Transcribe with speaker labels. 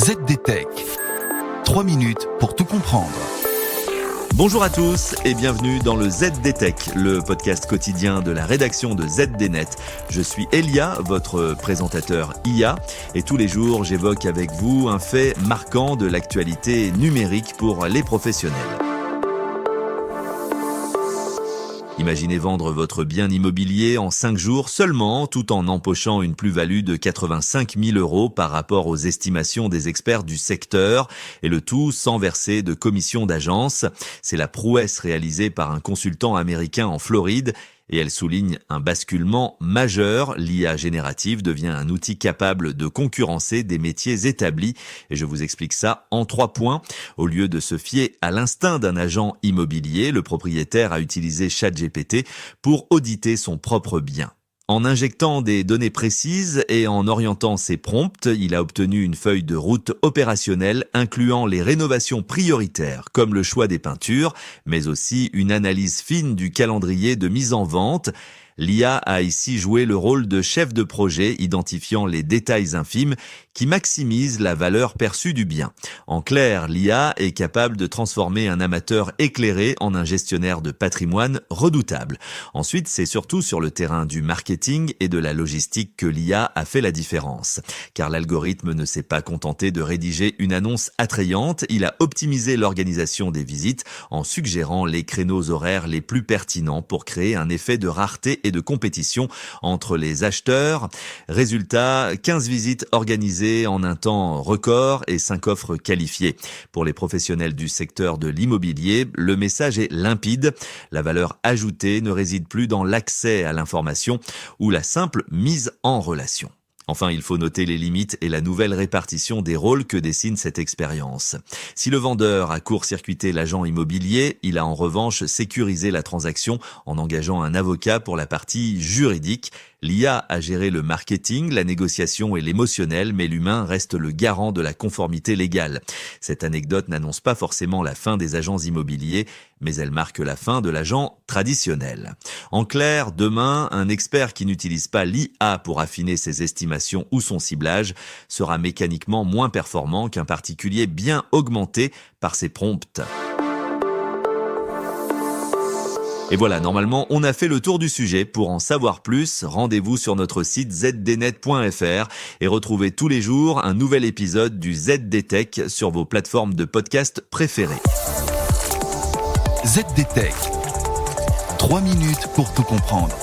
Speaker 1: ZDTech. 3 minutes pour tout comprendre.
Speaker 2: Bonjour à tous et bienvenue dans le ZDTech, le podcast quotidien de la rédaction de ZDNet. Je suis Elia, votre présentateur IA, et tous les jours j'évoque avec vous un fait marquant de l'actualité numérique pour les professionnels. Imaginez vendre votre bien immobilier en 5 jours seulement, tout en empochant une plus-value de 85 000 € par rapport aux estimations des experts du secteur, et le tout sans verser de commission d'agence. C'est la prouesse réalisée par un consultant américain en Floride, et elle souligne un basculement majeur. L'IA générative devient un outil capable de concurrencer des métiers établis, et je vous explique ça en 3 points. Au lieu de se fier à l'instinct d'un agent immobilier, le propriétaire a utilisé ChatGPT pour auditer son propre bien. En injectant des données précises et en orientant ses prompts, il a obtenu une feuille de route opérationnelle incluant les rénovations prioritaires, comme le choix des peintures, mais aussi une analyse fine du calendrier de mise en vente. L'IA a ici joué le rôle de chef de projet, identifiant les détails infimes qui maximisent la valeur perçue du bien. En clair, l'IA est capable de transformer un amateur éclairé en un gestionnaire de patrimoine redoutable. Ensuite, c'est surtout sur le terrain du marketing et de la logistique que l'IA a fait la différence. Car l'algorithme ne s'est pas contenté de rédiger une annonce attrayante, il a optimisé l'organisation des visites en suggérant les créneaux horaires les plus pertinents pour créer un effet de rareté et de compétition entre les acheteurs. Résultat, 15 visites organisées en un temps record et 5 offres qualifiées. Pour les professionnels du secteur de l'immobilier, le message est limpide. La valeur ajoutée ne réside plus dans l'accès à l'information ou la simple mise en relation. Enfin, il faut noter les limites et la nouvelle répartition des rôles que dessine cette expérience. Si le vendeur a court-circuité l'agent immobilier, il a en revanche sécurisé la transaction en engageant un avocat pour la partie juridique. L'IA a géré le marketing, la négociation et l'émotionnel, mais l'humain reste le garant de la conformité légale. Cette anecdote n'annonce pas forcément la fin des agents immobiliers, mais elle marque la fin de l'agent traditionnel. En clair, demain, un expert qui n'utilise pas l'IA pour affiner ses estimations ou son ciblage sera mécaniquement moins performant qu'un particulier bien augmenté par ses prompts. Et voilà, normalement, on a fait le tour du sujet. Pour en savoir plus, rendez-vous sur notre site zdnet.fr et retrouvez tous les jours un nouvel épisode du ZDTech sur vos plateformes de podcast préférées.
Speaker 1: ZDTech. 3 minutes pour tout comprendre.